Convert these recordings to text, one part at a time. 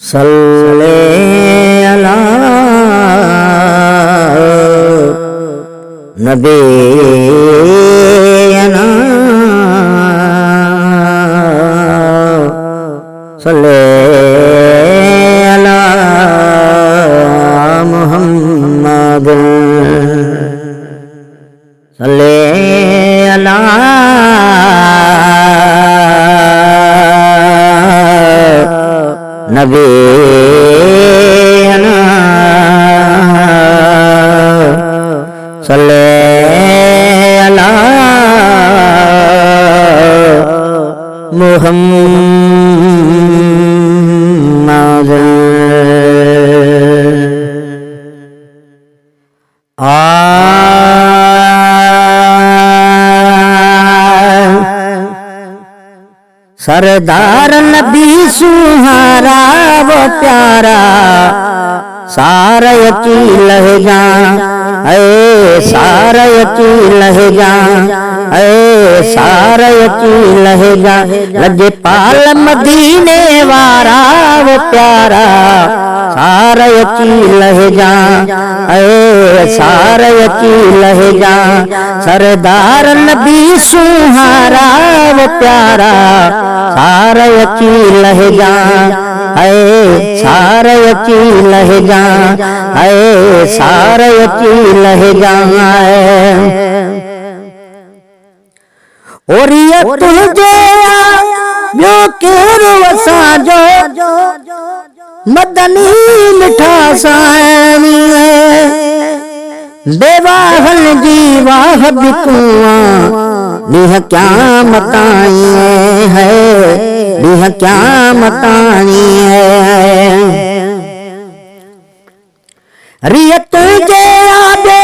सल्ले अला नबीना सल्ले अला मुहम्मद सल्ले अला नबीना सल्ले अला मुहम्मद। सरदार नबी सुहारा वो प्यारा सारा यकी लहजा सारा यकी लहजा सारा यकी लहजा लगे पाल मदीने वारा वो प्यारा सारा यकी लहजा सारा यकी लहजा। सरदार नबी सुहारा वो प्यारा सारा यकी लहजा सारा यकी लहजा सारा यकी लहजा। और ये तुझे जो केर वसा जो मदनी मिठा सानी बेवाहन जीवाह बिकुआ लिह क्या मताई है लिह क्या मताई है। रियत तुझे आबे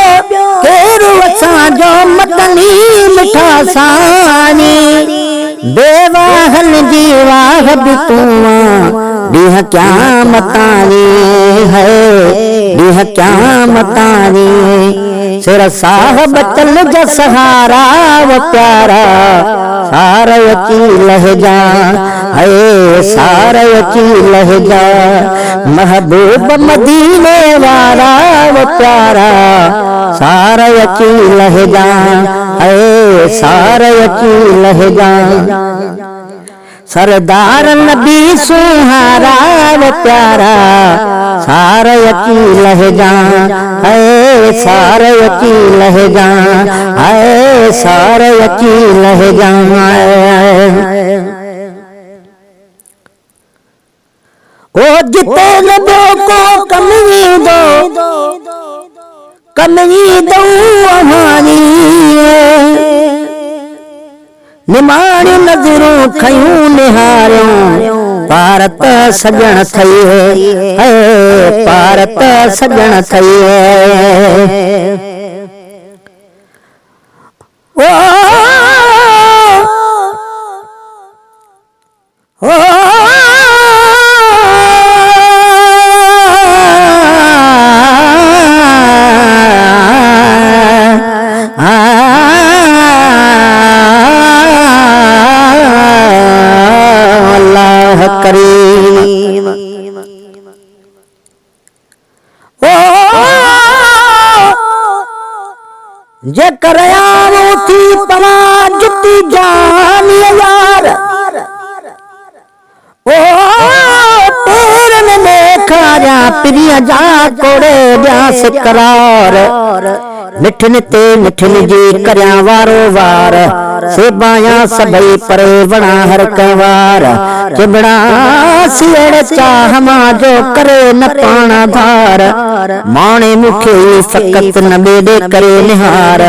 केर वसा जो मदनी मिठा सानी बेवाहन जीवाह बिकुआ लिह क्या मतानी है लिह क्या मतानी। सिर साहब चल जा सहारा वो प्यारा सारा यकी लहजा सारा यकी लहजा। महबूब मदीने वाला वो प्यारा सारा यकी लहजा सारा यकी लहजा। सरदार नबी सुहारा वो प्यारा सारा यकी लहजा सारा यकी लहजा सारा यकी लहजा। ओ जिते नबो को कमी दो हमारी निमाणी नजरों खयूं निहारियों भारत सजण थई है भारत सजण थई है। ओ करीम ओ जे करयावो थी पवा जुती जान यार ओ पेरन में खाजा प्रिय जा कोड़े जास करार मिठन ते मिठन जी करया वारो वार सेबाया सबई परे बणा हर कंवार चिबड़ा सियड़ चाह मां जो करे न पाना धार माणे मुखे फकत न बेदे करे निहार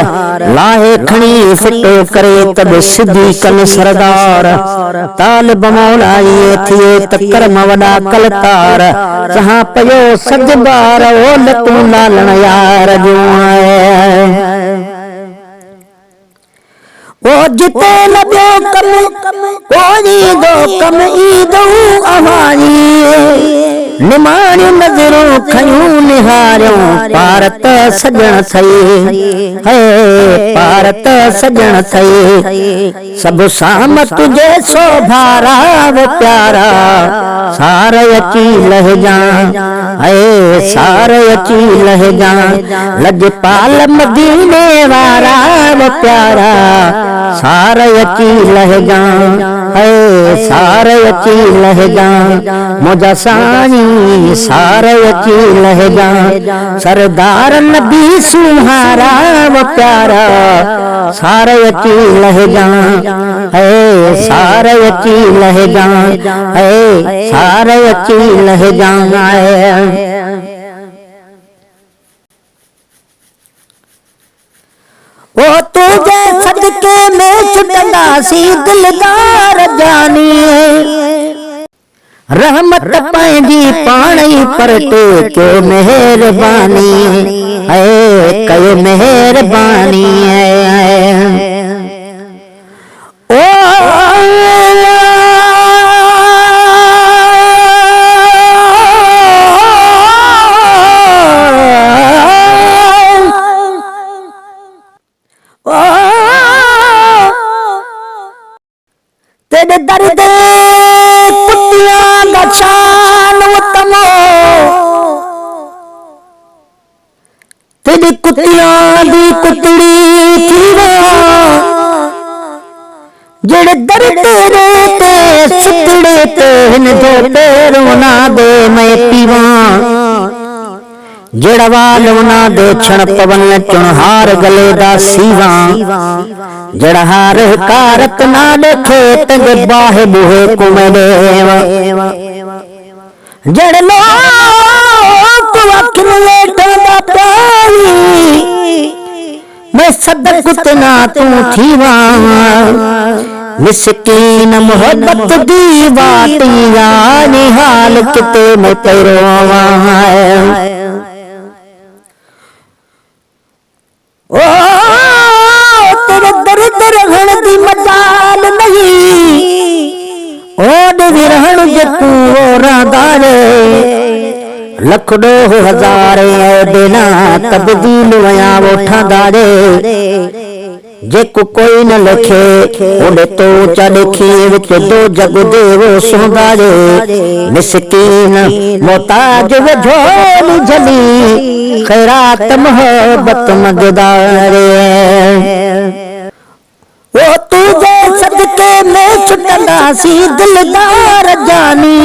लाहे खणी फिटो करे तब सिद्धि कन सरदार ताल बमौलाई थिए तकर मवड़ा कलतार जहां पयो सज बार ओ लतू लालण यार जो ओ जिते लबो कम कोई दो कम ईदो अहानी निमाणियूं नज़रूं खयूं निहारियूं पारत सजण थई है पारत सजण थई सब साम तुझे सोभारा वो प्यारा सार अची लहजा है सार अची लहजा लजपाल मदीने वारा वो प्यारा सार अची लहजा है सार अची लहजा मुझा साईं सार अची लहजा सरदार नबी सुहारा वो प्यारा सार अची लहजा है सार अची लहजा है सार अची लहजा ओ तुझे सदके में छुटंदासी दिलदार जानी रहमत पंहिंजी पाण ई परटे के मेहरबानी है कयो मेहरबानी ओ तेरे दर्द कुटियां दा शान उत्तमो तेरी कुटियां दी कुटड़ी थीवा जेड़े दर्द ते सुतड़े ते हिंदो पेरोना दे मैं पीवा जेड़ा वाल उना दे क्षण पवन चुनहार गले दा सीवा जेड़ा हार कारत ना देखे तंगे बाहे बुहे कुमड़े जेड़े लोग अखिन लेटा दा प्यारी मैं सदकुत ना तू थीवा मिस्कीन मोहब्बत दी वाटिया निहाल किते मैं पैरोवा ओ तेरे दर्द रहण दी मजाल नहीं ओड विरहण जकू रादारे लखड़ो हजारे देना तब्दील वया वोठा दारे जेको कोई न लिखे ओडे तो ऊंचा लिखी विच दो जग देवो सुंदारे मिस्कीन मोहताज झोली झली खैरात मोहब्बत मगदारे ओ तुझे सदके में छुटंदासी दिलदार जानी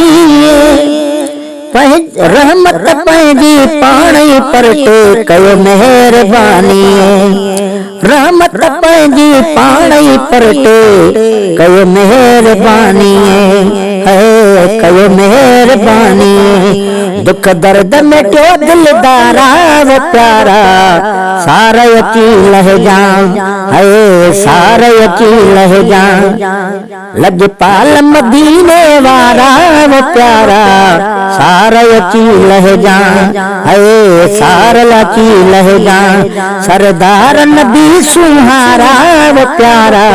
रहमत पंहिंजी पाण ई परटे कयो मेहरबानी रहमत पंहिंजी पाण ई परटे कयो मेहरबानी है कयो मेहरबानी दुख दर्द मिटो दिलदारा वो प्यारा सार अची लहजा है सार अची लहजा लजपाल मदीने वारा वो प्यारा सार अची लहजा है सार अची लहजा सरदार नबी सुहारा वो प्यारा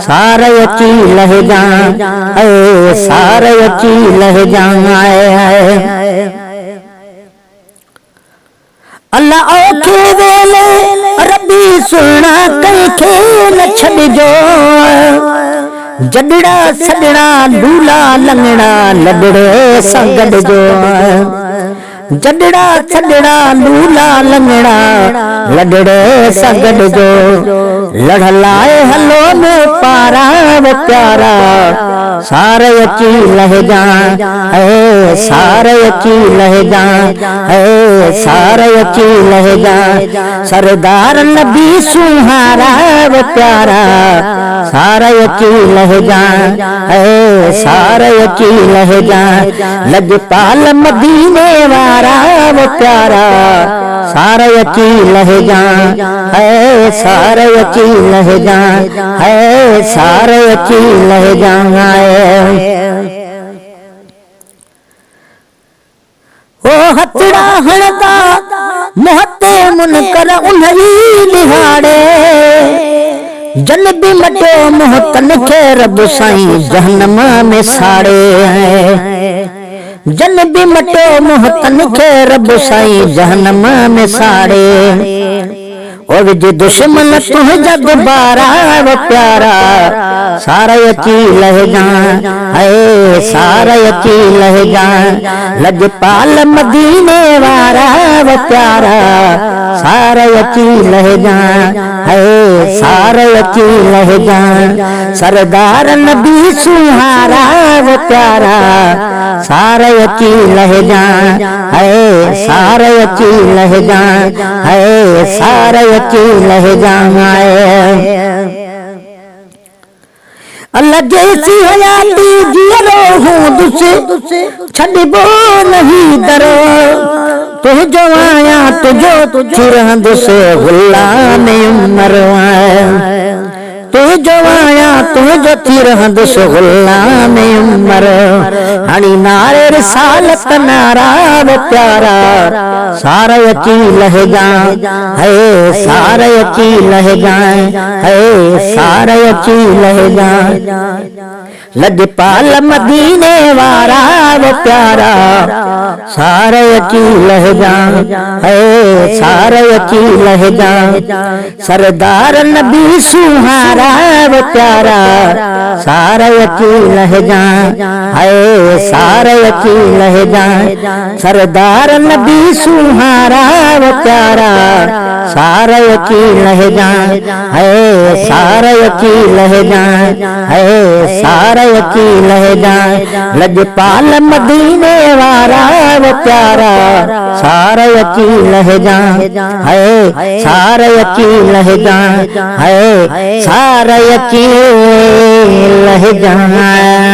सार अची लहजा है सार अची लहजा अल्लाह औखे वेले रबी सुना कंखे न छॾिजो जॾड़ा सॾड़ा लूला लंगड़ा लॾड़े सां गॾिजो जॾड़ा सॾड़ा लूला लंगड़ा लॾड़े सां गॾिजो लड़ लाए हलो में पारा वो प्यारा सार अची लहजा है सार अची लहजा है सार अची लहजा सरदार नबी सुहारा वो प्यारा सार अची लहजा है सार अची लहजा लजपाल मदीने वारा वो प्यारा सार अची लहजा है सार अची लहजा है सार अची लहजा ओ हथड़ा हणदा मोहते मुनकर उन्हरी दिहाड़े जन भी मटो मोहतन खे रब साईं जहन्नम में साड़े जन भी मटो मोहतन खे रब साईं जहन्नम में साड़े। ओ विज दुश्मन तुझा दोबारा वो प्यारा सारा यची लह जान है सारा यची लह जान। लजपाल मदीने वारा वो प्यारा सारा यची लह जान है सारा यची लह जान। सरदार नबी सुहारा वो प्यारा सारा यची लह जान है सारा यची लह जान है सारा यची लह जाए। अल्लाह जैसी हयाती जियो हूँ दुसे छड़बो नहीं दरो। तुझ जो आया तुझो चिरहद से गुलाम उमर तू जो आया तुझो चिरहद से गुलाम उमर। हनी नारे रिसालत नारा वो प्यारा सारा यची लह जाए है सारा यची लह जाए है सारा यची लह जाए। लजपाल मदीने वारा वो प्यारा सारा यची लह जाए है सारा यची लह जाए। सरदार नबी सुहारा वो प्यारा सारा यची लह जाए है सारा यची लह जाए। सरदार नबी सुहारा वो प्यारा सारा यची लह जाए है सारा यची लह जाए है सारा यची लह जाए। लजपाल मदीने वारा वो प्यारा सारा यची लह जाए है सारा यची लह जाए है सारा यची लह जाए।